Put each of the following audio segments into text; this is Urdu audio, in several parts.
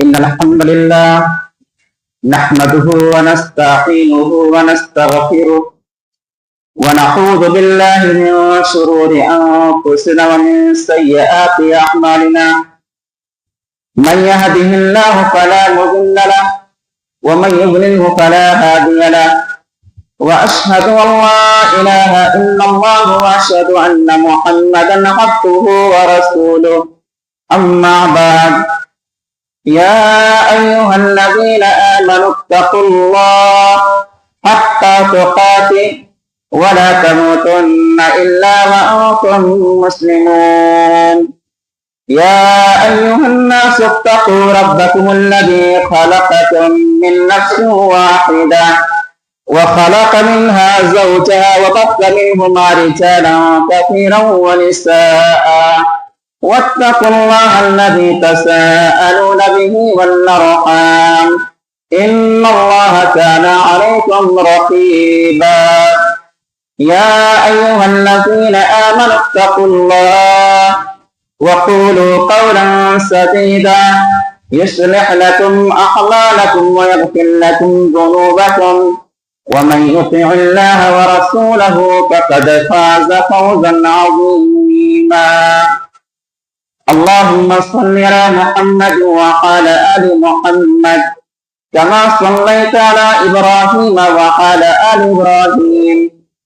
إن الحمد لله نحمده ونستعينه ونستغفره ونعوذ بالله من شرور أنفسنا ومن سيئات أعمالنا من يهده الله فلا مضل له ومن يضلله فلا هادي له وأشهد أن لا إله إلا الله وأشهد أن محمدا عبده ورسوله أما بعد يا أيها الذين آمنوا اتقوا الله حق تقاته ولا تموتن إلا وأنتم مسلمون يا أيها الناس اتقوا ربكم الذي خلقكم من نفس واحدة وخلق منها زوجها وبث منهما رجالا كثيرا ونساء واتقوا الله الذي تساءلون به والأرحام إن الله كان عليكم رقيبا يا أيها الذين آمنوا اتقوا الله وقولوا قولا سديدا يصلح لكم أعمالكم ويغفر لكم ذنوبكم ومن يطع الله ورسوله فقد فاز فوزا عظيما اللهم صل على محمد وعلى آل محمد كما صليت على إبراهيم وعلى آل إبراهيم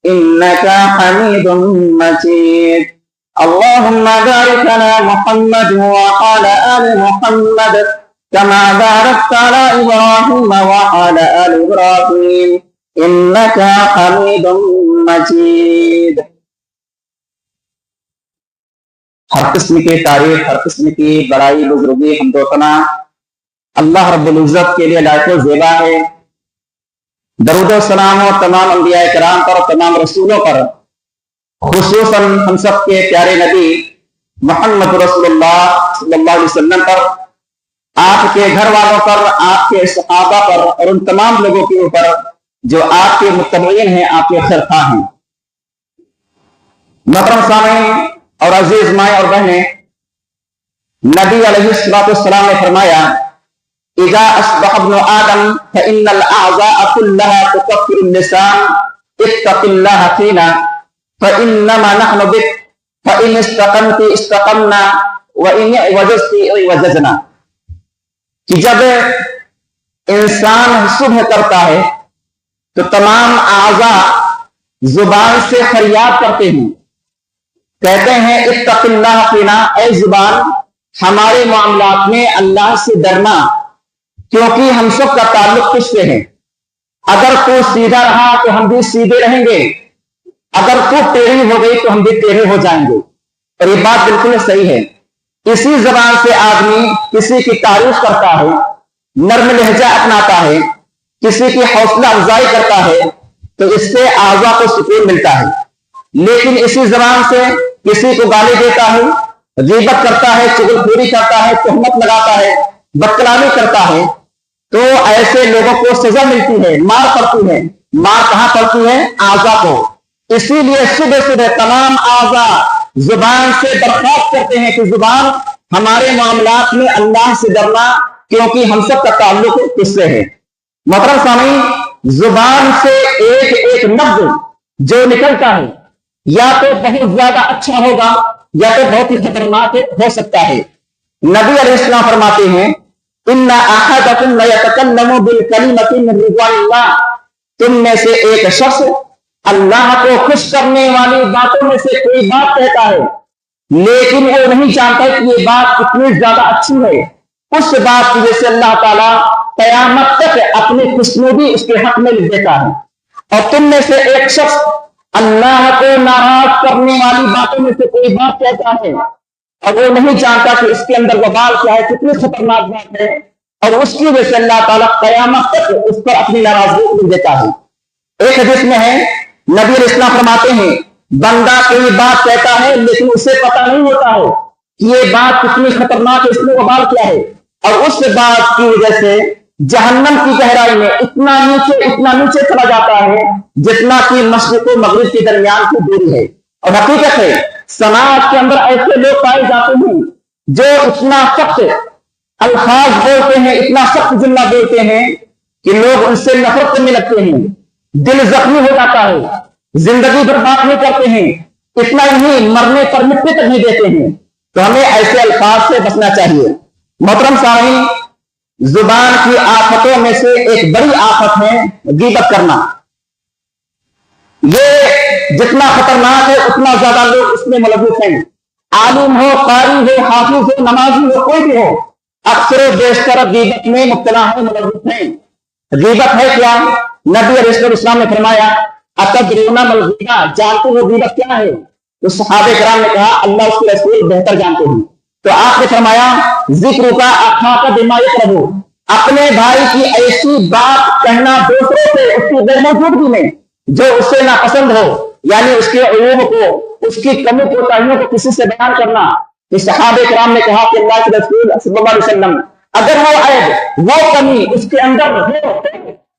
إنك حميد مجيد اللهم بارك على محمد وعلى آل محمد كما باركت على إبراهيم وعلى آل إبراهيم إنك حميد مجيد ہر قسم کی تعریف، ہر قسم کی بڑائی، بزرگی، حمد و ثنا اللہ رب العزت کے لیے لائق و زیبا ہے۔ درود و سلام و تمام انبیاء کرام پر اور تمام رسولوں پر، خصوصاً ہم سب کے پیارے نبی محمد رسول اللہ صلی اللہ علیہ وسلم پر، آپ کے گھر والوں پر، آپ کے صحابہ پر اور ان تمام لوگوں کے اوپر جو آپ کے متبعین ہیں، آپ کے خیرخواہ ہیں۔ محترم سامعین اور عزیز مائیں اور بہنیں، نبی علیہ السلام نے فرمایا اذا اصبح ابن آدم فإن الأعضاء كلها تكفر اللسان اتق الله فينا فإنما نحن بك فإن استقمت استقمنا وإن اعوججت اعوججنا، کہ جب انسان صبح کرتا ہے تو تمام اعضاء زبان سے فریاد کرتے ہیں، کہتے ہیں اتق اللہ فینا، اے زبان ہمارے معاملات میں اللہ سے ڈرنا، کیونکہ ہم سب کا تعلق کس سے ہے۔ اگر تو سیدھا رہا تو ہم بھی سیدھے رہیں گے، اگر تو ٹیڑھی ہو گئی تو ہم بھی ٹیڑھے ہو جائیں گے۔ اور یہ بات بالکل صحیح ہے۔ اسی زبان سے آدمی کسی کی تعریف کرتا ہے، نرم لہجہ اپناتا ہے، کسی کی حوصلہ افزائی کرتا ہے تو اس سے اعضاء کو سکون ملتا ہے۔ لیکن اسی زبان سے کسی کو گالی دیتا ہے، غیبت کرتا ہے، چغلخوری کرتا ہے، تہمت لگاتا ہے، بدکلامی کرتا ہے، تو ایسے لوگوں کو سزا ملتی ہے، مار پڑتی ہے۔ مار کہاں پڑتی ہے؟ اعضاء کو۔ اسی لیے صبح صبح تمام اعضاء زبان سے درخواست کرتے ہیں کہ زبان ہمارے معاملات میں اللہ سے ڈرنا، کیونکہ ہم سب کا تعلق کس سے ہے۔ محترم سامعین، زبان سے ایک ایک لفظ جو نکلتا ہے یا تو بہت زیادہ اچھا ہوگا یا تو بہت ہی خطرناک ہو سکتا ہے۔ نبی علیہ السلام فرماتے ہیں ان احدکم لیتکلم بالکلمۃ من رضوان اللہ، تم میں سے ایک شخص اللہ کو خوش کرنے والی باتوں میں سے کوئی بات کہتا ہے، لیکن وہ نہیں جانتا کہ یہ بات کتنی زیادہ اچھی ہے۔ اس بات کی وجہ سے اللہ تعالیٰ قیامت تک اپنی خوشنودی اس کے حق میں لکھ دیتا ہے۔ اور تم میں سے ایک شخص اللہ کو ناراض کرنے والی باتوں میں سے کوئی بات کہتا ہے اور وہ نہیں جانتا کہ اس کے اندر وبال کیا ہے، کتنی خطرناک بات ہے، اور اس کی وجہ سے اللہ تعالیٰ قیامت تک اس پر اپنی ناراضگی لکھ دیتا ہے۔ ایک حدیث میں ہے نبی علیہ السلام فرماتے ہیں بندہ کوئی بات کہتا ہے لیکن اسے پتہ نہیں ہوتا ہے کہ یہ بات کتنی خطرناک ہے، اس میں وبال کیا ہے، اور اس بات کی وجہ سے جہنم کی گہرائی میں اتنا نیچے چلا جاتا ہے جتنا کہ مشرق و مغرب کے درمیان کی دوری ہے۔ اور حقیقت ہے سماج کے اندر ایسے لوگ پائے جاتے ہیں جو اتنا سخت الفاظ بولتے ہیں، اتنا سخت جملہ بولتے ہیں کہ لوگ ان سے نفرت کرنے لگتے ہیں، دل زخمی ہو جاتا ہے، زندگی برباد نہیں کرتے ہیں، اتنا ہی مرنے پر مٹی تک نہیں دیتے ہیں۔ تو ہمیں ایسے الفاظ سے بچنا چاہیے۔ محترم سامعین، زبان کی آفتوں میں سے ایک بڑی آفت ہے غیبت کرنا۔ یہ جتنا خطرناک ہے اتنا زیادہ لوگ اس میں ملوث ہیں، عالم ہو، قاری ہو، حافظ ہو، نمازی ہو، کوئی بھی ہو، اکثر و بیشتر غیبت میں مبتلا ہے، ملوث ہیں۔ غیبت ہے کیا؟ نبی علیہ السلام نے فرمایا اتدرون ما الغیبۃ، جانتے ہو غیبت کیا ہے؟ تو صحابہ کرام نے کہا اللہ اس کے رسول بہتر جانتے ہیں۔ تو آپ نے فرمایا ذکر کا اخاک بما یکرہ، اپنے بھائی کی ایسی بات کہنا دوسروں سے اس کی غیر موجودگی میں جو اس سے ناپسند ہو، یعنی اس کے عیوب کو، اس کی کمی کوتاہیوں کو کسی سے بیان کرنا۔ کہ صحابہ کرام نے کہا کہ اللہ کے رسول صلی اللہ علیہ وسلم اگر وہ عیب، وہ کمی اس کے اندر ہو،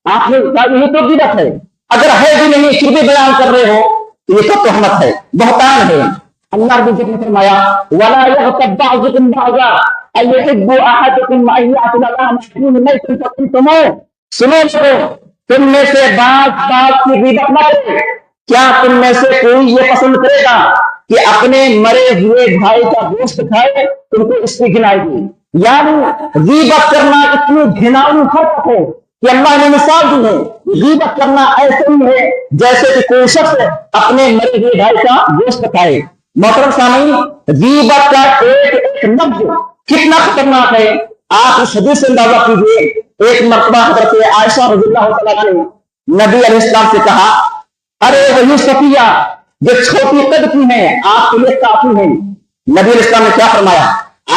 آپ نے یہی تو غیبت ہے۔ اگر ہے بھی نہیں پھر بھی بیان کر رہے ہو تو یہ تو تہمت ہے، بہتان ہے۔ اللہ رب نے فرمایا وَلَا يَغْتَبْ بَعْضُكُمْ بَعْضًا أَيُحِبُّ أَحَدُكُمْ أَن يَأْكُلَ لَحْمَ أَخِيهِ مَيْتًا فَكَرِهْتُمُوهُ، سنو لوگو، تم میں سے بات کی غیبت نہ کرے۔ کیا تم میں سے کوئی یہ پسند کرے گا کہ اپنے مرے ہوئے بھائی کا گوشت کھائے؟ تم کو اس کی گنائی دی۔ یعنی غیبت کرنا اتنی گھناؤنی حرکت ہے کہ اللہ نے مثال دی ہے، غیبت کرنا ایسے ہی ہے جیسے کہ کوئی شخص اپنے مرے ہوئے بھائی کا گوشت کھائے۔ محترم سامعین، غیبت کا ایک لفظ کتنا خطرناک ہے آپ اس حدیث سے اندازہ کیجیے۔ ایک مرتبہ حضرت عائشہ رضی اللہ تعالیٰ نے نبی علیہ السلام سے کہا ارے وہی صفیہ جو چھوٹی قد کی ہیں آپ کے لیے کافی ہیں۔ نبی علیہ السلام نے کیا فرمایا؟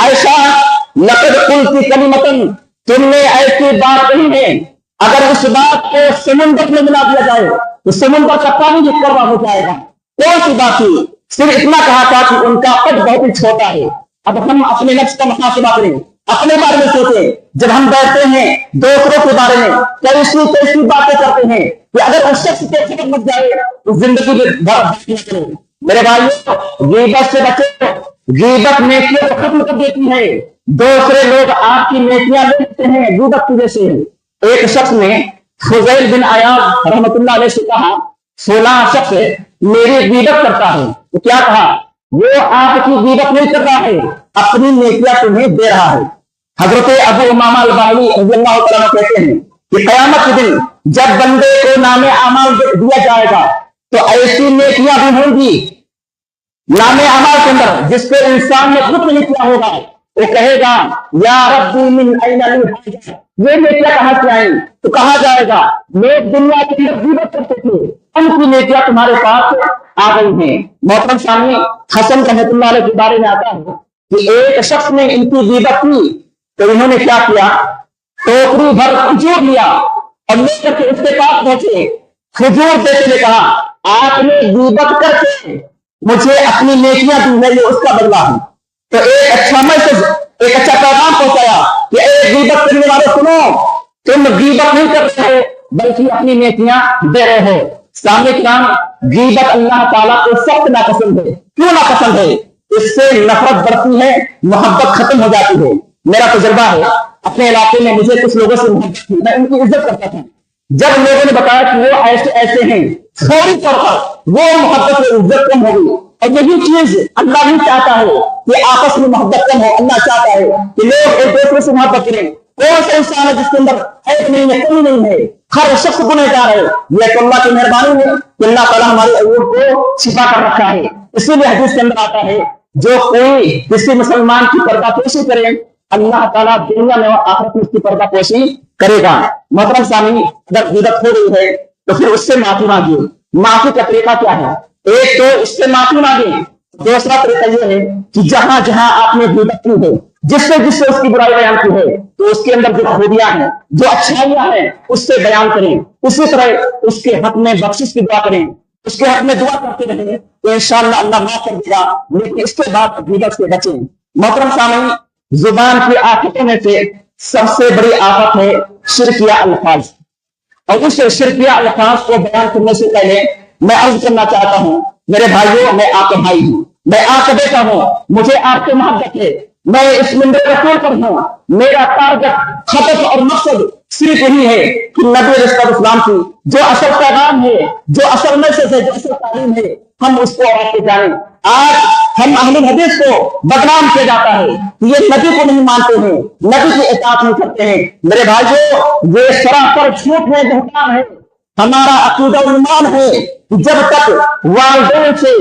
عائشہ لقد قلت کلمۃ، تم نے ایسی بات کہی ہے اگر اس بات کو سمندر میں ملا دیا جائے تو سمندر کا پانی بھی کروا ہو جائے گا۔ کون سی بات تھی؟ صرف اتنا کہا تھا کہ ان کا قد بہت ہی چھوٹا ہے۔ اب ہم اپنے نفس کا محاسبہ کریں، اپنے بارے میں سوچیں، جب ہم بیٹھتے ہیں دوسروں کے بارے میں کیسی باتیں کرتے ہیں کہ اگر اس شخص کے خبر مت جائے تو زندگی میں بات نہ کریں۔ میرے بھائیو، غیبت سے بچو، غیبت نیکیوں کو ختم کر دیتی ہے۔ دوسرے لوگ آپ کی نیکیاں لے لیتے ہیں غیبت کی وجہ سے۔ ایک شخص نے فضیل بن عیاض رحمۃ اللہ علیہ سے کہا فلاں شخص میری غیبت کرتا ہے۔ تو کیا کہا؟ وہ آپ کی غیبت نہیں کر رہا ہے، اپنی نیکیاں تمہیں دے رہا ہے۔ حضرت ابو امامہ الباہلی رضی اللہ تعالیٰ کہتے ہیں کہ قیامت کے دن جب بندے کو نام اعمال دیا جائے گا تو ایسی نیکیاں بھی ہوں گی نام اعمال کے اندر جس پہ انسان نے خود نہیں کیا ہوگا۔ وہ کہے گا یا ربی من این لی ھذا، یہ نیکیاں کہاں سے آئیں؟ تو کہا جائے گا لوگ دنیا کے اندر غیبت کرتے تھے، ان کی نیکیاں تمہارے پاس آ گئی ہیں۔ محترم سامعین، حسن رحمۃ اللہ علیہ کے بارے میں آتا ہے کہ ایک شخص نے ان کی غیبت کی تو انہوں نے کیا کیا؟ ٹوکری بھر کھجور لیا اور لے کر کے اس کے پاس پہنچے۔ کھجور دیتے نے کہا آپ نے غیبت کر کے مجھے اپنی نیکیاں دی ہے، یہ اس کا بدلہ ہے۔ تو ایک اچھا میسج، ایک اچھا پیغام پہنچایا کہ اے غیبت کرنے والے سنو، تم غیبت نہیں کر رہے ہو بلکہ اپنی نیکیاں دے رہے ہو۔ سامنے کرام، غیبت اللہ تعالیٰ کو سخت ناپسند ہے۔ کیوں ناپسند ہے؟ اس سے نفرت بڑھتی ہے، محبت ختم ہو جاتی ہے۔ میرا تجربہ ہے، اپنے علاقے میں مجھے کچھ لوگوں سے محبت تھی، میں ان کی عزت کرتا تھا۔ جب لوگوں نے بتایا کہ وہ ایسے ایسے ہیں، فوری طور پر وہ محبت و عزت کم ہو گئی۔ اور یہی چیز اللہ بھی چاہتا ہے کہ آپس میں محبت کم ہو۔ اللہ چاہتا ہے کہ لوگ ایک دوسرے سے محبت کریں۔ کون سا انسان ہے جس کے اندر عیب نہیں ہے، کمی نہیں ہے؟ ہر شخص گنہگار ہے۔ یہ تو اللہ کی مہربانی ہے کہ اللہ تعالیٰ ہمارے عیوب کو چھپا کر رکھا ہے۔ اسی لیے حدیث کے اندر آتا ہے جو کوئی کسی مسلمان کی پردہ پوشی کرے اللہ تعالیٰ دنیا میں اور آخرت میں اس کی پردہ پوشی کرے گا۔ محترم سامعین، اگر غیبت ہو رہی ہے تو پھر اس سے معافی مانگیے۔ معافی کا طریقہ کیا ہے؟ ایک تو اس سے معافی مانگیں، دوسرا طریقہ یہ ہے کہ جہاں جہاں آپ نے غیبت کی ہے، جس سے اس کی برائی بیان کی ہے، تو اس کے اندر جو خوبیاں ہیں، جو اچھائیاں ہیں، اس سے بیان کریں۔ اسی طرح اس کے حق میں بخشش کی دعا کریں، اس کے حق میں دعا کرتے رہیں تو انشاءاللہ اللہ معاف کر دے گا۔ لیکن اس کے بعد غیبت سے بچیں۔ محترم سامعین، زبان کی آفتوں میں سے سب سے بڑی آفت ہے شرکیہ الفاظ۔ اور اس شرکیہ الفاظ کو بیان کرنے سے پہلے میں عرض کرنا چاہتا ہوں، میرے بھائیوں، میں آپ کا بھائی ہوں، میں آپ کا بیٹا ہوں، مجھے آپ سے محبت ہے، میں اس منبر رسول پر ہوں، میرا ٹارگٹ ہدف اور مقصد صرف یہی ہے کہ نبی علیہ السلام کی جو اصل پیغام ہے، جو اصل میسج ہے، جو اصل تعلیم ہے، ہم اس کو آپ کے جانیں۔ آج ہم اہل حدیث کو بدنام کیا جاتا ہے کہ یہ نبی کو نہیں مانتے ہیں، نبی کی اطاعت نہیں کرتے ہیں۔ میرے بھائیو، یہ سراسر جھوٹ ہے، بہتان ہے۔ ہمارا عقیدہ ایمان ہے کہ جب تک والدین سے،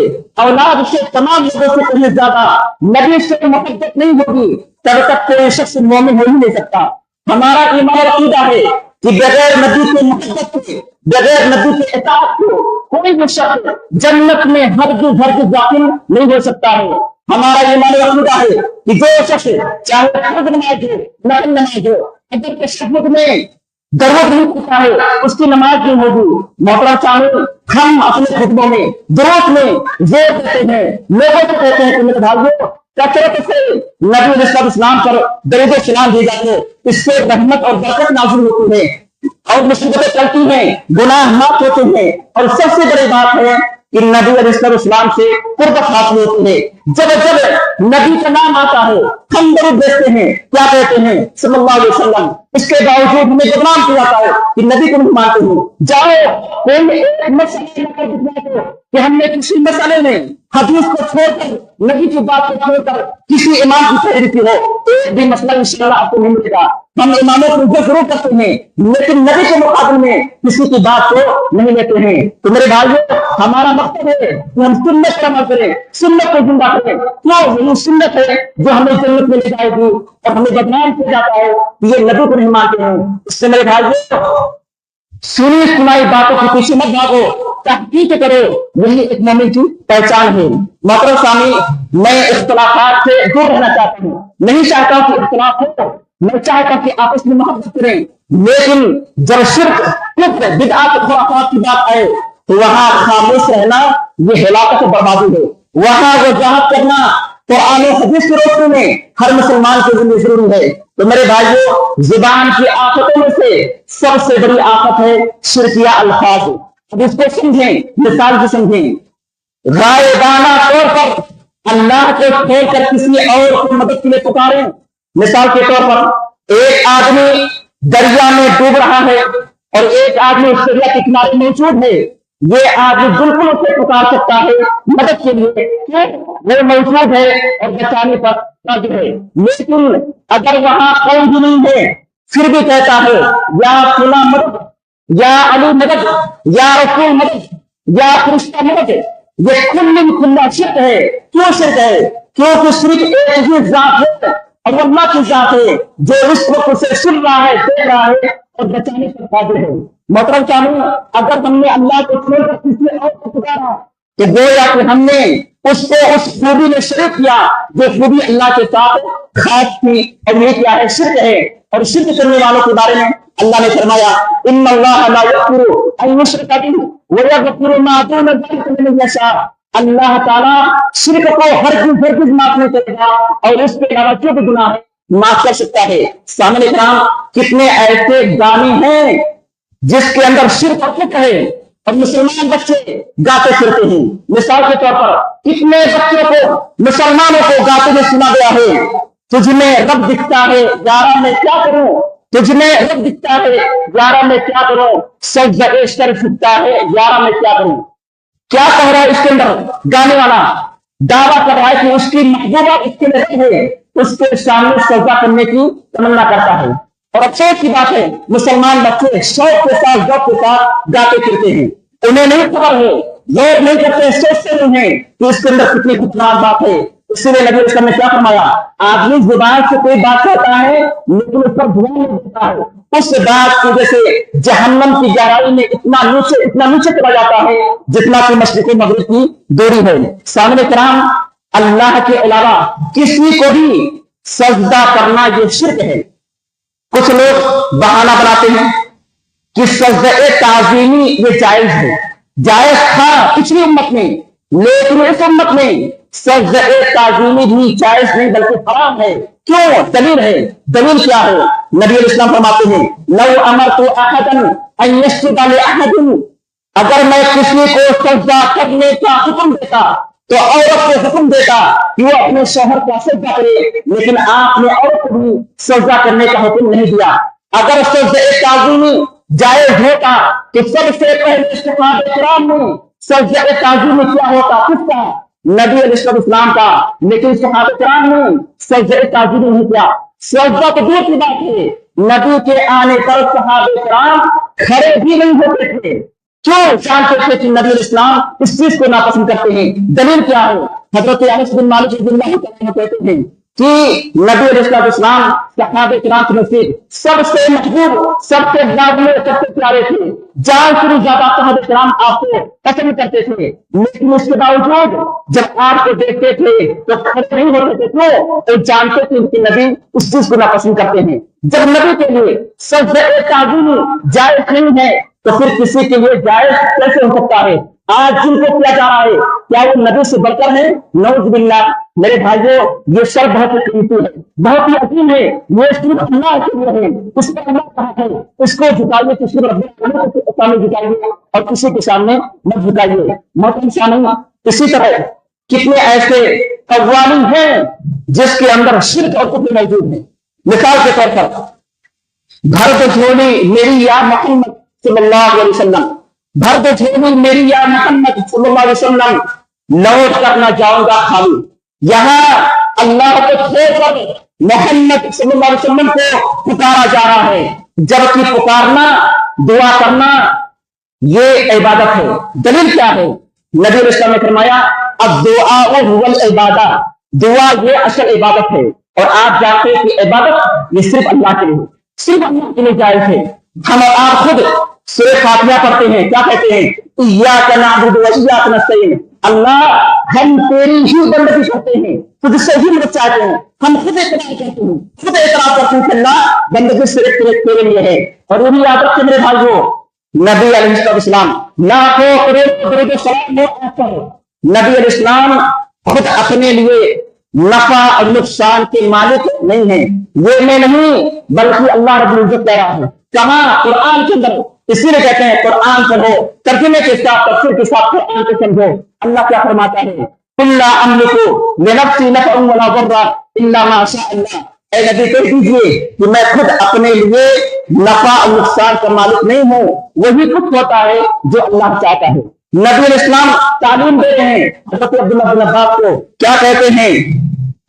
اولاد سے، تمام لوگوں سے کہیں زیادہ نبی سے محبت نہیں ہوگی، تب تک کوئی شخص مومن ہو ہی نہیں سکتا۔ ہمارا ایمان اور عقیدہ ہے کہ بغیر نبی کی محبت کے، بغیر نبی کی اطاعت کے کوئی بھی شخص جنت میں ہرگز داخل نہیں ہو سکتا ہے۔ ہمارا ایمان اور عقیدہ ہے کہ جو شخص چاہے فرض نماز ہو، نفل نماز ہو، اگر تشہد میں درود نہیں پڑھتا ہے، اس کی نماز نہیں ہوگی۔ محترم سامعین، ہم اپنے خطبوں میں، دروس میں زور دیتے ہیں، لوگوں کو کہتے ہیں کہ میرے بھائیو کثرت سے نبی علیہ السلام پر درود و سلام دی جائے، اس سے رحمت اور برکت نازل ہوتی ہے اور مصیبتیں چلتی ہیں، گناہ معاف ہوتے ہیں، اور سب سے بڑی بات ہے کہ نبی علیہ السلام سے قربت حاصل ہوتی ہے۔ جب نبی کا نام آتا ہے، ہم درود دیکھتے ہیں، کیا کہتے ہیں صلی اللہ علیہ وسلم، اس کے باوجود ہمیں بدنام کیا جاتا ہے کہ نبی کو نہیں مانتے ہیں۔ جاؤ کوئی ایک مسئلہ کہ ہم نے کسی مسئلے میں حدیث کو چھوڑ کر، نبی کی بات کو چھوڑ کر کسی امام کی پیروی کی ہو، ایک بھی مسئلہ انشاءاللہ آپ کو نہیں ملے گا۔ ہم اماموں کو عزت ضرور کرتے ہیں، لیکن نبی کے مقابلے میں کسی کی بات کو نہیں لیتے ہیں۔ تو میرے بھائیو، ہمارا مقصد ہے کہ ہم سنت کا عمل کریں، سنت کو زندہ کریں۔ کیوں؟ یہی سنت ہے جو ہمیں جنت میں لے جائے گی، اور ہمیں بدنام کیا جاتا ہے کہ یہ نبی کو نہیں مانتے ہیں۔ اس سے میرے بھائیو، سنی سنائی باتوں کے پیچھے مت بھاگو، تحقیق کرو، یہی ایک مومن کی پہچان ہے۔ محترم سامعین، میں اختلافات سے دور رہنا چاہتا ہوں، نہیں چاہتا کہ اختلاف ہو، میں چاہتا کہ آپس میں محبت کریں، لیکن جب شرک، کفر، بدعات، خرافات کی بات آئے تو وہاں خاموش رہنا یہ ہلاکت و بربادی ہے۔ وہاں وضاحت کرنا قرآن و حدیث کی روشنی میں ہر مسلمان کے لیے ضروری ہے۔ تو میرے بھائیو، زبان کی آفتوں میں سے سب سے بڑی آفت ہے شرکیہ الفاظ۔ اب اس کو سمجھیں، مثال سے سمجھیں۔ رائے دانہ طور پر اللہ کو چھوڑ کر کسی اور کی مدد کے لیے پکاریں۔ مثال کے طور پر ایک آدمی دریا میں ڈوب رہا ہے اور ایک آدمی اس دریا کے کنارے موجود ہے، یہ آدمی بالکل اسے پکار سکتا ہے مدد کے لیے، وہ موجود ہے اور بچانے پر قادر ہے۔ لیکن اگر وہاں کوئی بھی نہیں ہے، پھر بھی کہتا ہے یا فلاں مدد، یا علی مدد، یا رسول مدد، یا فرشتہ مدد، یہ کھلا شرک ہے۔ کیوں شرک ہے؟ کیونکہ شرک ایک ہی ذات ہے اور وہ اللہ کی ذات ہے جو اس وقت اسے سن رہا ہے، دیکھ رہا ہے اور بچانے پر قادر ہے۔ محترم سامعین، اگر ہم نے اللہ کو چھوڑ کر کسی اور کو پکارا تو گویا کہ ہم نے اس کو اس خوبی میں شریک کیا جو خوبی اللہ کے ساتھ خاص تھی، اور یہ کیا ہے؟ شرک ہے۔ اور شرک کرنے والوں کے بارے میں اللہ نے فرمایا ان اللہ لا یغفر ان یشرک بہ ویغفر ما دون ذلک لمن یشاء۔ اللہ تعالیٰ شرک کو ہرگز معاف نہیں کرے گا، اور اس کے علاوہ جو بھی گناہ ہے معاف کر سکتا ہے۔ سامنے کرام، کتنے ایسے گانے ہیں جس کے اندر شرک اور کفر ہے اور مسلمان بچے گاتے پھرتے ہیں۔ مثال کے طور پر کتنے بچوں کو، مسلمانوں کو گاتے ہوئے سنا گیا ہے، تجھ میں رب دکھتا ہے یارا میں کیا کروں، تجھ میں رب دکھتا ہے یارا میں کیا کروں، سجدہ سر جھکتا ہے یارا میں کیا کروں۔ کیا کہہ رہا ہے اس کے اندر گانے والا؟ دعویٰ کر رہا ہے کہ اس کی محبوبہ اس کے لیے ہے، اس کے سامنے سجدہ کرنے کی تمنا کرتا ہے۔ اور افسوس کی بات ہے، مسلمان بچے شوق کے ساتھ، ذوق کے ساتھ گاتے پھرتے ہیں، انہیں نہیں خبر ہے، غور نہیں کرتے، سوچتے نہیں ہیں کہ اس کے اندر کتنی خطرناک بات ہے۔ اس لیے نبی اسلام نے کیا فرمایا؟ آدمی زبان سے کوئی بات کرتا ہے لیکن اس پر دھیان نہیں دیتا ہے، اس بات کی وجہ سے جہنم کی گہرائی میں اتنا نیچے چلا جاتا ہے جتنا کہ مشرق و مغرب کی دوری ہے۔ سامنے کرام، اللہ کے علاوہ کسی کو بھی سجدہ کرنا یہ شرک ہے۔ کچھ لوگ بہانہ بناتے ہیں کہ سجدہ تعظیمی یہ جائز ہے، جائز تھا پچھلی امت میں، لیکن اس امت میں سجدہ تعظیمی بھی جائز نہیں بلکہ حرام ہے۔ کیوں؟ دلیل ہے۔ دلیل کیا ہے؟ نبی علیہ السلام فرماتے ہیں لو امرت احدا ان یسجد لاحد، اگر میں کسی کو سجدہ کرنے کا حکم دیتا تو عورت کو حکم دیتا کہ وہ اپنے شوہر کا سجدہ کرے، لیکن آپ نے عورت کو بھی سجدہ کرنے کا حکم نہیں دیا۔ اگر سجدہ تعظیمی جائز ہوتا تو سب سے پہلے صحابہ کرام میں سجدہ تعظیمی کیا ہوتا؟ کس کا؟ نبی علیہ السلام کا۔ لیکن صحابہ کرام نے سجدہ تعظیمی نہیں کیا۔ سجدہ تو دور کی بات ہے، نبی کے آنے پر صحابہ کرام کھڑے بھی نہیں ہوتے تھے۔ کیوں؟ جانتے تھے کہ نبی علیہ السلام اس چیز کو ناپسند کرتے ہیں۔ دلیل کیا ہے؟ حضرت انس بن مالک رضی اللہ عنہ کہتے ہیں کہ نبی علیہ السلام صحابہ کرام کے نزدیک سب سے محبوب، سب سے لازمی، سب سے پیارے تھے۔ جان سے زیادہ صحابہ کرام آپ کو پسند کرتے تھے، لیکن اس کے باوجود جب آپ کو دیکھتے تھے تو کھڑے نہیں ہوتے تھے، تو جانتے تھے کہ نبی اس چیز کو ناپسند کرتے ہیں۔ جب نبی کے لیے سجدہ تعظیمی جائز نہیں ہے تو پھر کسی کے لیے جائز کیسے ہو سکتا ہے؟ آج جن کو کیا جا رہا ہے کیا وہ نبی سے بڑھ کر ہے؟ نعوذ باللہ۔ میرے بھائیوں، یہ سر بہت ہی قیمتی ہے، بہت ہی عظیم ہے، یہ صرف اللہ کے لیے ہے۔ اس پر اللہ کہا ہے اس کو جھکائیے، کسی رب العالمین کے سامنے جھکائیے اور کسی کے سامنے مت جھکائیے۔ محترم سامعین، اسی طرح کتنے ایسے قوالی ہیں جس کے اندر شرک اور کفر موجود ہیں۔ مثال کے طور پر بھر دو جھولی میری یا محمد صلی اللہ علیہ وسلم، بھر دو جھولی میری یا محمد صلی اللہ علیہ وسلم، لوٹ کر نہ جاؤں گا خالی۔ یہاں اللہ کو چھوڑ کر محمد صلی اللہ علیہ وسلم کو پکارا جا رہا ہے، جبکہ پکارنا، دعا کرنا یہ عبادت ہے۔ دلیل کیا ہے؟ نبی علیہ السلام نے فرمایا الدعاء هو العبادہ، دعا یہ اصل عبادت ہے۔ اور آپ جانتے ہیں کہ عبادت یہ صرف اللہ کے لیے ہے، صرف اللہ کے لیے جائز ہے۔ ہم اور آپ خود سورہ فاتحہ پڑھتے ہیں، کیا کہتے ہیں؟ ایاک نعبد و ایاک نستعین، اللہ ہم تیری ہی بندگی کرتے ہیں، تجھ سے ہی مدد چاہتے ہیں۔ ہم خود اقرار کرتے ہیں، خود اعتراف کرتے ہیں کہ اللہ بندگی صرف تیرے لیے ہے۔ اور یہ بھی یاد رکھتے میرے بھائیوں، نبی علیہ السلام لاکھوں کروڑ درود و سلام ہو آپ پر، نبی علیہ السلام خود اپنے لیے نفع اور نقصان کے مالک نہیں ہیں، وہ میں نہیں بلکہ اللہ رب العزت کہہ رہا ہے۔ کہاں؟ قرآن کے اندر۔ اسی لیے کہتے ہیں قرآن پڑھو، ترجمے کے ساتھ، تفسیر کے ساتھ قرآن کو سمجھو۔ اللہ کیا فرماتا ہے؟ قل لا املک لنفسی نفعا ولا ضرا الا ما شاء اللہ، اے نبی کہہ دیجیے کہ میں خود اپنے لیے نفع اور نقصان کا مالک نہیں ہوں، وہی کچھ ہوتا ہے جو اللہ چاہتا ہے۔ نبی علیہ السلام تعلیم دیتے ہیں حضرت عبداللہ بن عباس کو، کیا کہتے ہیں؟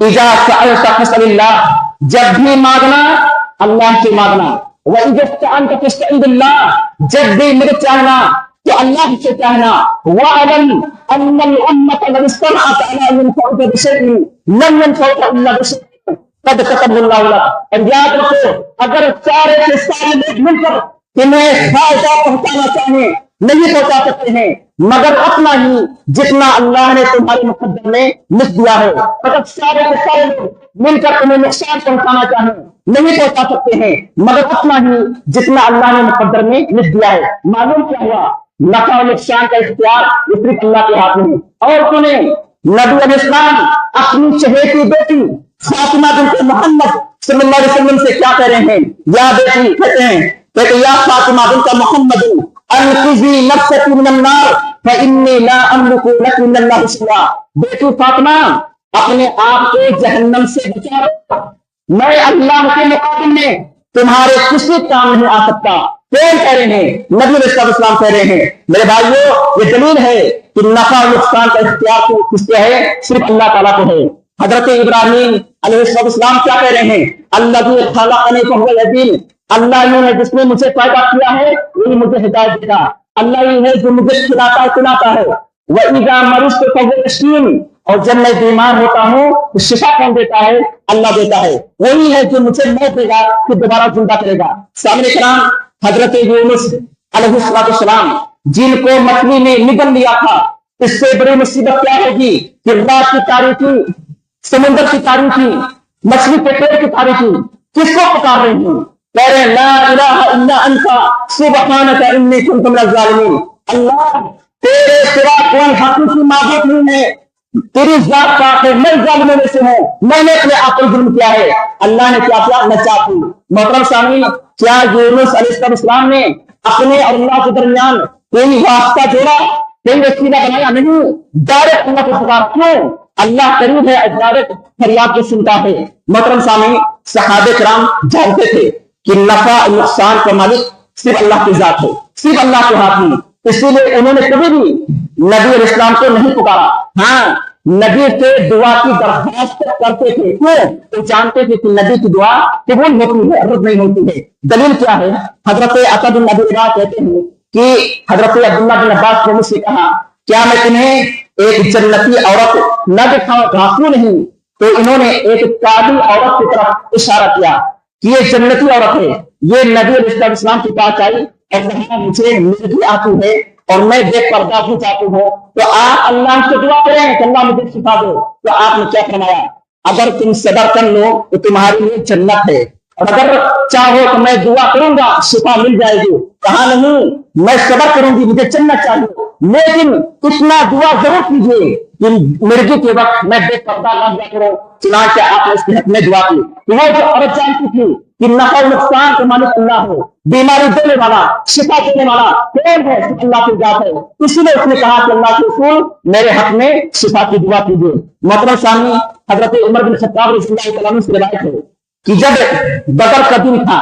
اذا سألت فاسأل اللہ، جب بھی مانگنا اللہ سے مانگنا، وَإِذَا اسْتَعَنْتَ فَاسْتَعِنْ بِاللَّهِ، جب بھی مدد چاہنا تو اللہ سے چاہنا۔ وَاعْلَمْ أَنَّ الْأُمَّةَ لَوِ اجْتَمَعَتْ عَلَىٰ أَن يَنفَعُوكَ بِشَيْءٍ لَمْ يَنفَعُوكَ إِلَّا بِشَيْءٍ قَدْ كَتَبَهُ اللَّهُ لَكَ۔ اور یاد رکھو، اگر سارے کے سارے لوگ مل کر تمہیں فائدہ پہنچانا چاہیں نہیں پہنچا سکتے ہیں مگر اتنا ہی جتنا اللہ نے تمہارے مقدر میں لکھ دیا ہے۔ اگر سارے کے سارے لوگ مل کر تمہیں نقصان پہنچانا چاہیں نہیں پہنچا سکتے ہیں مگر اتنا ہی جتنا اللہ نے مقدر میں لکھ دیا ہے۔ معلوم کیا ہوا؟ نفع و نقصان کا اختیار صرف اللہ کے ہاتھ میں ہے۔ اور سنیں، نبی علیہ السلام اپنی چہیتی بیٹی فاطمہ بنت محمد صلی اللہ علیہ وسلم سے کیا کہہ رہے ہیں؟ یا بیٹی، کہتے ہیں یا فاطمہ بنت محمد انقذی نفسک من النار فانی لا املک لک من اللہ شیئا، بیٹی فاطمہ اپنے آپ کو جہنم سے بچاؤ، میں اللہ کے مقابل میں تمہارے کسی کام نہیں آ سکتا۔ کون کہہ رہے ہیں؟ نبی علیہ السلام کہہ رہے ہیں۔ میرے بھائیوں، یہ دلیل ہے کہ نفع و نقصان کا اختیار کس کے ہے؟ صرف اللہ تعالیٰ کو ہے۔ حضرت ابراہیم علیہ السلام کیا کہہ رہے ہیں؟ الذی خلقنی فہو یہدین، اللہ ہی ہے جس نے مجھے پیدا کیا ہے، وہی مجھے ہدایت دے گا۔ اللہ ہی ہے جو مجھے کھلاتا ہے پلاتا ہے۔ وَإِذَا مَرِضْتُ فَهُوَ يَشْفِينِ، اور جب میں بیمار ہوتا ہوں تو شفا کون دیتا ہے؟ اللہ دیتا ہے۔ وہی ہے جو مجھے موت دے گا پھر دوبارہ زندہ کرے گا۔ سامنے کرام، حضرت یونس علیہ السلام جن کو مچھلی نے نگل لیا تھا، اس سے بڑی مصیبت کیا ہوگی کہ رات کی تاریکی، سمندر کی تاریکی، مچھلی کے پیٹ کی تاریکی، کس کو پکار رہے ہیں؟ کہہ رہے ہیں لا الہ الا انت سبحانک انی کنت من الظالمین، اللہ تیرے سوا کوئی حقیقی معبود نہیں ہے، تیری ذات پاک ہے، میں ظالموں میں سے ہوں، میں نے اپنے آپ کو ظلم کیا ہے۔ اللہ نے کیا کیا؟ نجات دی۔ محترم سامعین، کیا یونس علیہ السلام نے اپنے اور اللہ کے درمیان کوئی واسطہ جوڑا؟ کوئی وسیلہ بنایا نہیں، ڈائریکٹ اللہ کو پکارا. کیوں؟ اللہ قریب ہے، ڈائریکٹ فریاد کو سنتا ہے. محترم سامعین، صحابہ کرام جانتے تھے کہ نفع اور نقصان کا مالک صرف اللہ کی ذات ہے، صرف اللہ کے ہاتھ میں. اسی لیے انہوں نے کبھی بھی نبی علیہ السلام کو نہیں پکارا. ہاں، نبی سے دعا کی درخواست کرتے تھے. کیوں؟ وہ جانتے تھے کہ نبی کی دعا قبول ہوتی ہے، رد نہیں ہوتی ہے. دلیل کیا ہے؟ حضرت عطا بن ابی رباح کہتے ہیں کہ حضرت عبداللہ بن عباس نے مجھ سے کہا، کیا میں تمہیں ایک جنتی عورت نہ دکھاؤں نہیں؟ تو انہوں نے ایک کالی عورت کی طرف اشارہ کیا کہ یہ جنتی عورت ہے. یہ نبی علیہ السلام کے پاس آئی اور کہا مجھے مرغی آتی ہے اور میں بے پردہ ہو جاتی ہوں، تو آپ اللہ سے دعا کریں کہ اللہ مجھے شفا دو. تو آپ نے کیا فرمایا؟ اگر تم صبر کر لو تو تمہارے لیے جنت ہے، اور اگر چاہو تو میں دعا کروں گا شفا مل جائے گی. کہا نہیں، میں صبر کروں گی، مجھے جنت چاہیے، لیکن اتنا دعا ضرور کیجیے کہ مرغی کے وقت میں بے پردہ نہ ہوا کروں. چنانچہ آپ نے اس کے حق میں دعا کی. وہ جو عورت جانتی تھی کہ نفع نقصان کا مالک اللہ ہو، بیماری دینے والا، شفا دینے والا کون ہے؟ اللہ کی ذات ہے. اسی لیے اس نے کہا کہ اللہ کے رسول میرے حق میں شفا کی دعا کیجیے. محترم سامعین، حضرت عمر بن خطاب رضی اللہ تعالیٰ عنہ سے روایت ہے کہ جب بدر کا دن تھا،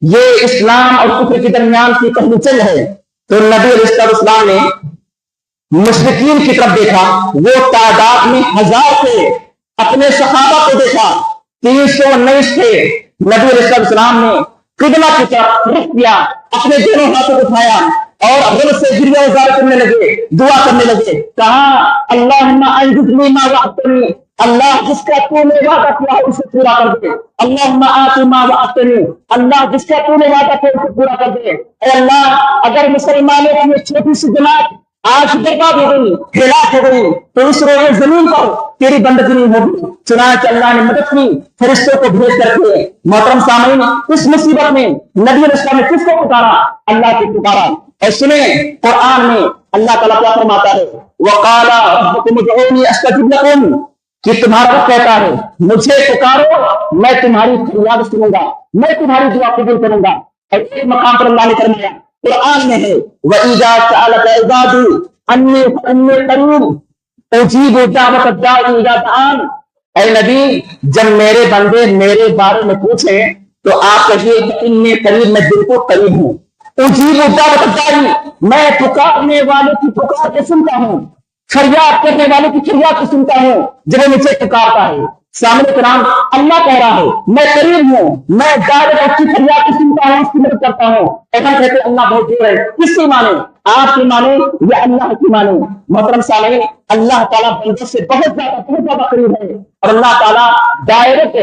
یہ اسلام اور کفر کے درمیان کی پہلی جنگ ہے، تو نبی علیہ السلام نے مشرکین کی طرف دیکھا. وہ تعداد میں 1000 تھے. اپنے صحابہ کو دیکھا، 319 تھے. نبی علیہ السلام نے قبلہ کی طرف رخ کیا، اپنے دونوں ہاتھوں کو اٹھایا اور رب سے گریہ وزار کرنے لگے، دعا کرنے لگے. کہا اللہم انجزنی ما وعدتنی، اللہ جس کا تو نے وعدہ کیا اسے پورا کر دے. اللہم آتی ما وعدتنی، اللہ جس کا تو نے وعدہ کیا اسے پورا کر دے. اے اللہ، اگر مسلمانوں کی یہ چھوٹی سی جماعت آج برباد ہو گئی، ہلاک ہو گئی، تو اس روئے زمین پر تیری بندگی نہیں ہوگی. چنانچہ اللہ نے مدد کی فرشتوں کو بھیج کر کے. محترم سامعین، اس مصیبت میں نبی علیہ السلام نے کس کو پکارا؟ اللہ کو پکارا. اور سنیں قرآن میں اللہ تعالیٰ کیا فرماتا ہے؟ وَقَالَ رَبُّكُمُ ادْعُونِي أَسْتَجِبْ لَكُمْ، کہ تمہارا رب کہتا ہے مجھے پکارو، میں تمہاری فریاد سنوں گا، میں تمہاری دعا قبول کروں گا. اور ایک مقام پر اللہ نے فرمایا قرآن میں ہے وَإِذَا سَأَلَكَ عِبَادِي عَنِّي فَإِنِّي قَرِيبٌ أُجِيبُ دَعْوَةَ الدَّاعِ إِذَا دَعَانِ. اے نبی، جب میرے بندے میرے بارے میں پوچھیں تو آپ کہیے کہ انی قریب، میں بالکل قریب ہوں. اجیب دعوت الداعی، میں پکارنے والے کی پکار کو سنتا ہوں، فریاد کرنے والے کی فریاد کو سنتا ہوں جب وہ مجھے پکارتا ہے. سامنے کرام، اللہ کہہ رہا ہے میں قریب ہوں، میں ڈائریکٹ کی فریاد کو سنتا ہوں، اس کی مدد کرتا ہوں. ایسا کہتے اللہ بہت دور ہے. کس کی مانے؟ آپ کی مانے یا اللہ کی مانے؟ محترم سامعین، اللہ تعالیٰ بندوں سے بہت زیادہ قریب ہے، اور اللہ تعالیٰ ڈائریکٹ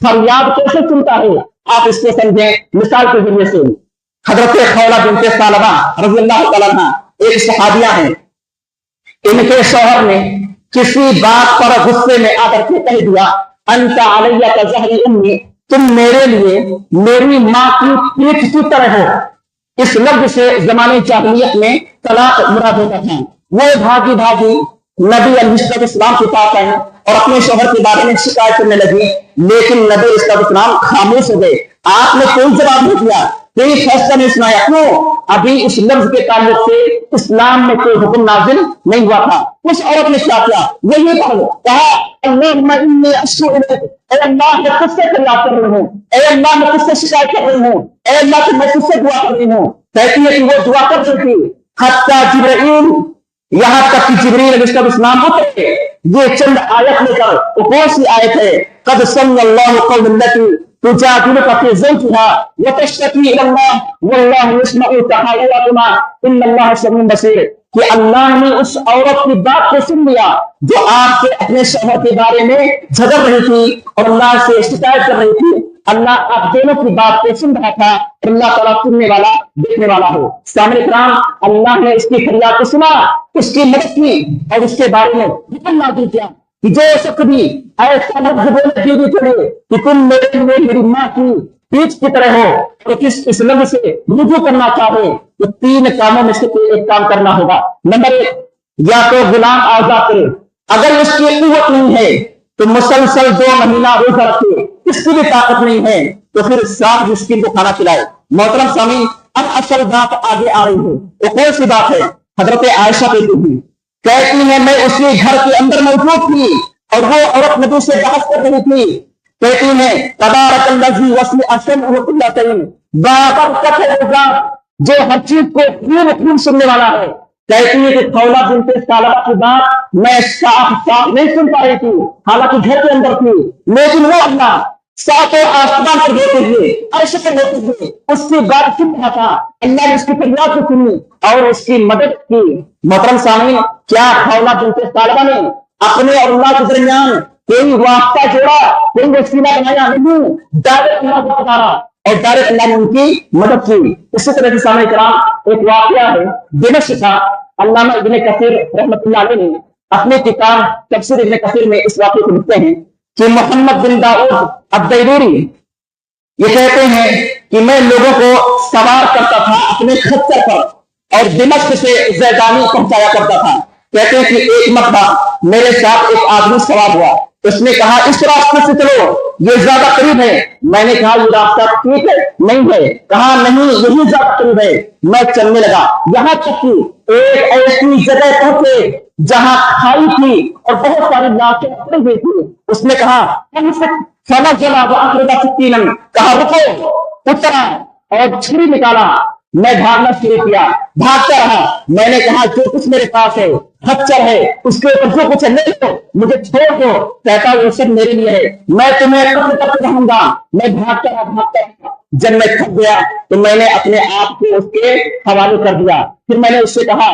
فریاد کیسے سنتا ہے آپ اس کو سمجھیں. مثال کے ذریعے سے حضرت خولہ بنت ثعلبہ رضی اللہ تعالیٰ عنہ ایک صحابیہ ہیں. ان کے شوہر نے کسی بات پر غصے میں آ کر کے کہہ دیا انت علیہ کظہر امی، تم میرے لیے میری ماں کی پیٹھ کی طرح ہو. اس لفظ سے زمانے جاہلیت میں طلاق مراد ہوتا تھا. وہ بھاگی نبی علیہ السلام کے پاس آئے اور اپنے شوہر کے بارے میں شکایت کرنے لگی، لیکن نبی علیہ السلام خاموش ہو گئے. آپ نے کوئی جواب نہیں دیا، کوئی فیصلہ نہیں سنایا. کیوں؟ ابھی اس لفظ کے تعلق سے اسلام میں کوئی حکم نازل نہیں ہوا تھا. اس عورت نے کیا کیا؟ وہی کہا اللہم انی اشکو الیک، اے اللہ میں کس سے فریاد کر رہی ہوں، اے اللہ میں کس سے شکایت کر رہی ہوں، اے اللہ میں کس سے دعا کر رہی ہوں. کہتی ہے کہ وہ دعا کر رہی تھی حتی جبرائیل، یہاں تک کہ جبریل علیہ السلام اترے. یہ چند آیت لے کر، وہ کون سی آیت ہے؟ قد سمع اللہ قول التی تجادلك في زوجها وتشتكي الى الله والله يسمع تحاوركما ان الله سميع بصير. کہ اللہ نے اس عورت کی بات کو سن لیا جو آپ کے اپنے شوہر کے بارے میں جھگڑ رہی تھی اور اللہ سے شکایت کر رہی تھی. اللہ آپ دونوں کی بات کو سن رہا تھا، اور اللہ تعالیٰ سننے والا دیکھنے والا ہو. سامنے کرام، اللہ نے اس کی فریاد کو سنا، اس کی مدد کی اور اس کے بارے میں حکم نازل کیا کہ جو شخص بھی ایسا لفظ بولے بیوی کے لیے کہ تم میرے لیے میری ماں کی پیٹھ کی طرح ہو، اور اس لفظ سے رجوع کرنا چاہے تو 3 کاموں میں سے کوئی ایک کام کرنا ہوگا. نمبر 1، یا تو غلام آزاد کرے. اگر اس کی قوت نہیں ہے تو مسلسل 2 مہینہ روزہ رکھے. اس کی بھی طاقت نہیں ہے تو پھر 7 مسکین کو کھانا کھلائے. محترم سامعین، اب اصل بات آگے آ رہی ہے. وہ کون سی بات ہے؟ حضرت عائشہ کہتی ہے میں اسی گھر کے اندر موجود تھی اور وہ عورت نبی سے بحث کر رہی تھی. کہتی ہے تبارک الذی وسع سمعہ کل شیء، بابرکت ہے وہ ذات جو ہر چیز کو خوب سننے والا ہے. کہتی ہے کہ خولہ بنت ثعلبہ کی بات میں صاف نہیں سن پا رہی تھی، حالانکہ گھر کے اندر تھی، لیکن وہ اللہ ساتوں آسمان پر ہوتے ہوئے عرش پر ہوتے ہوئے اس کی بات سن رہا تھا. اللہ نے اس کی فریاد کو سنی اور اس کی مدد کی. محترم سامعین، کیا خولہ بنت ثعلبہ نے اپنے اور اللہ کے درمیان کوئی واسطہ جوڑا، کوئی وسیلہ بنایا؟ نہیں، ڈائریکٹ اللہ کو پکارا اور ڈائریکٹ اللہ نے ان کی مدد کی. اسی طرح سے سامعین کرام ایک واقعہ ہے دمشق کا. علامہ ابن کثیر رحمۃ اللہ علیہ نے اپنے کتاب تفسیر ابن کثیر میں اس واقعے کو لکھتے ہیں کہ محمد بن داؤد الدیلوری یہ کہتے ہیں کہ میں لوگوں کو سوار کرتا تھا اپنے خچر پر اور دمشق سے زیدانی پہنچایا کرتا تھا. کہتے ہیں کہ ایک مرتبہ میرے ساتھ ایک آدمی سوار ہوا. اس نے کہا اس راستے سے چلو، یہ زیادہ قریب ہے. میں نے کہا یہ راستہ ٹھیک ہے نہیں ہے؟ کہا نہیں، یہی زیادہ قریب ہے. میں چلنے لگا، یہاں تک کہ ایک ایسی جگہ پہنچے جہاں کھائی تھی اور بہت ساری لاشیں پڑی ہوئی تھی. اس نے کہا کہا رکو، اترا اور چھری نکالا. میں بھاگنا شروع کیا، بھاگتا رہا. میں نے کہا جو کچھ میرے پاس ہے خچر ہے، اس کے اوپر جو کچھ ہے لے لو، مجھے چھوڑ دو. کہتا وہ سب میرے لیے ہے، میں تمہیں قتل کرتے رہوں گا. میں بھاگتا رہا. جب میں تھک گیا تو میں نے اپنے آپ کو اس کے حوالے کر دیا. پھر میں نے اس سے کہا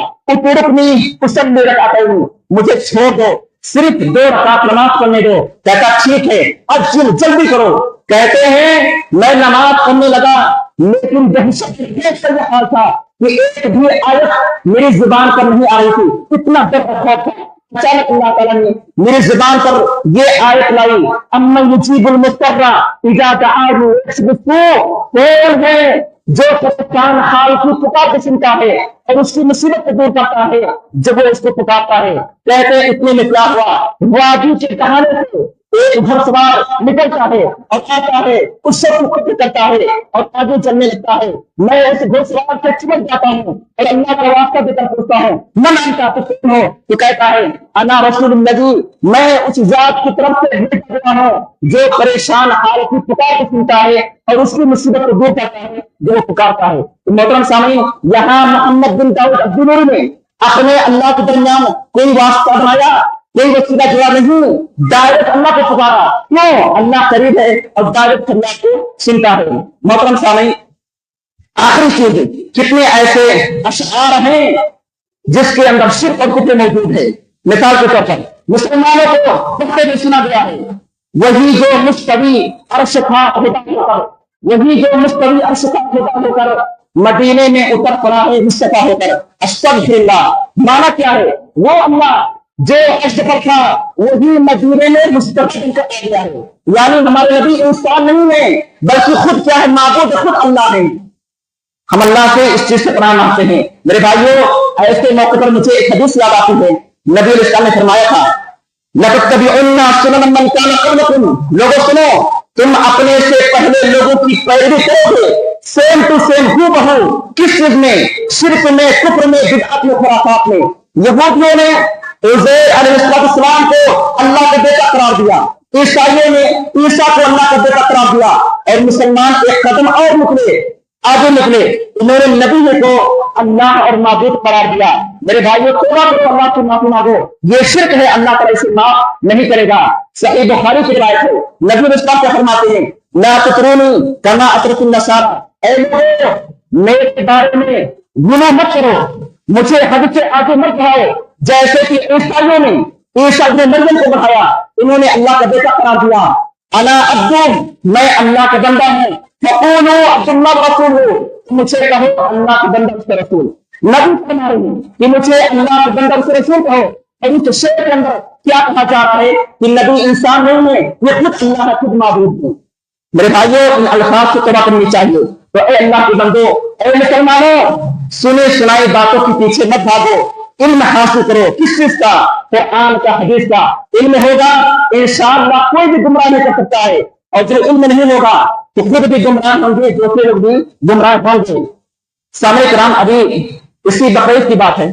مجھے چھوڑ دو، صرف 2 رکعت نماز پڑھنے دو. کہتا ٹھیک ہے، اب جلدی کرو. کہتے ہیں میں نماز پڑھنے لگا، لیکن دہشت یہ حال تھا کہ ایک بھی آیت میری زبان پر نہیں آ رہی تھی، اتنا ڈر اور خوف تھا. اچانک اللہ تعالیٰ نے میری زبان پر یہ آیت لائی، امن یجیب المضطر اذا دعاہ. کون ہے جو پریشان حال کی پکار کو سنتا ہے اور اس کی مصیبت کو دور کرتا ہے جب وہ اس کو پکارتا ہے. کہتے ہیں اتنے میں کیا ہوا، وادی کے کہانے سے ایک گھڑ سوار نکلتا ہے اور آتا ہے، اس سے قتل کرتا ہے اور آگے چلنے لگتا ہے. میں اس گھڑ سوار سے چمٹ جاتا ہوں اور اللہ کا واسطہ دے کر پوچھتا ہوں نہ مانتا تو کون ہو؟ تو کہتا ہے انا رسول النبی، میں اس ذات کی طرف سے بھیجا گیا ہوں جو پریشان حال کی پکار کو سنتا ہے اور اس کی مصیبت کو دور کرتا ہے جو وہ پکارتا ہے. محترم سامعین، یہاں محمد بن داؤد الدیلوری نے اپنے اللہ کے درمیان کوئی واسطہ بنایا، کوئی وسیلہ جوڑا نہیں، ڈائریکٹ اللہ کو پکارا. کیوں؟ اللہ قریب ہے اور ڈائریکٹ اللہ کو سنتا ہے. محترم سامعین، آخری چیز، کتنے ایسے اشعار ہیں جس کے اندر شرک اور کفر موجود ہے. مثال کے طور پر مسلمانوں کو پہلے بھی سنا گیا ہے وہی جو مستوی عرش خواہ ہوتا ہو کر، وہی جو مستوی عرش خواہ ہوتا ہو کر مدینے میں اتر پڑا ہے مصطفیٰ ہو کر. استغفر اللہ. مانا کیا ہے؟ وہ اللہ جو عرش پر تھا وہی مدینے میں مصطفیٰ بن کر آ گیا ہے. یعنی ہمارے نبی انسان نہیں ہے بلکہ خود کیا ہے؟ معبود خود اللہ ہے. ہم اللہ سے اس چیز سے پناہ مانگتے ہیں. میرے بھائیوں، ایسے موقع پر مجھے ایک حدیث یاد آتی ہے. نبی علیہ السلام نے فرمایا تھا لَتَتَّبِعُنَّ سُنَنَ مَنْ كَانَ قَبْلَكُمْ. لوگوں سنو، تم اپنے سے پہلے لوگوں کی پیروی کرو گے، سیم ٹو سیم ہو بہو. کس چیز میں؟ شرک میں، کفر میں، بدعت میں، خرافات میں. یہودیوں نے عزیر علیہ السلام کو اللہ کا بیٹا قرار دیا، عیسائیوں نے عیسیٰ کو اللہ کا بیٹا قرار دیا، اور مسلمان ایک قدم اور نکلے، آگے نکلے، انہوں نے نبی کو اللہ اور معبود قرار دیا. میرے بھائیوں، توبہ کرو، اللہ سے معافی مانگو. یہ شرک ہے، اللہ تعالیٰ اسے معاف نہیں کرے گا. صحیح بخاری کی روایت ہے، نبی علیہ السلام کیا فرماتے ہیں؟ لا تطرونی کما اطرت النصارى. اے لوگوں، میرے بارے میں گناہ مت کرو، مجھے حد سے آگے مت بڑھاؤ جیسے کہ عیسائیوں نے عیسیٰ ابن مریم کو بڑھایا، انہوں نے اللہ کا بیٹا قرار دیا. انا عبد، میں اللہ کا بندہ ہوں. فقولوا عبد اللہ رسول، مجھے کہو اللہ کا بندہ اس کا رسول. نبی فرما رہے ہیں کہ مجھے اللہ کا بندہ اس کا رسول کہو. اور اس شعر کے اندر کیا کہا جا رہا ہے کہ نبی انسان نہیں ہے، یہ خود اللہ ہے، خود معبود ہے. میرے بھائیوں، ان الفاظ سے توبہ کرنی چاہیے. تو اے اللہ کے بندو، اے مسلمانوں، سنے سنائی باتوں کے پیچھے مت بھاگو، علم حاصل کرو. کس چیز کا؟ قرآن کا، حدیث کا. علم ہوگا انشاءاللہ کوئی بھی گمراہ نہیں کر سکتا ہے، اور جو علم نہیں ہوگا تو خود بھی گمراہ ہوں گے، دوسرے لوگ بھی گمراہ ہوں گے. سامعین کرام، ابھی اسی بقرعید کی بات ہے.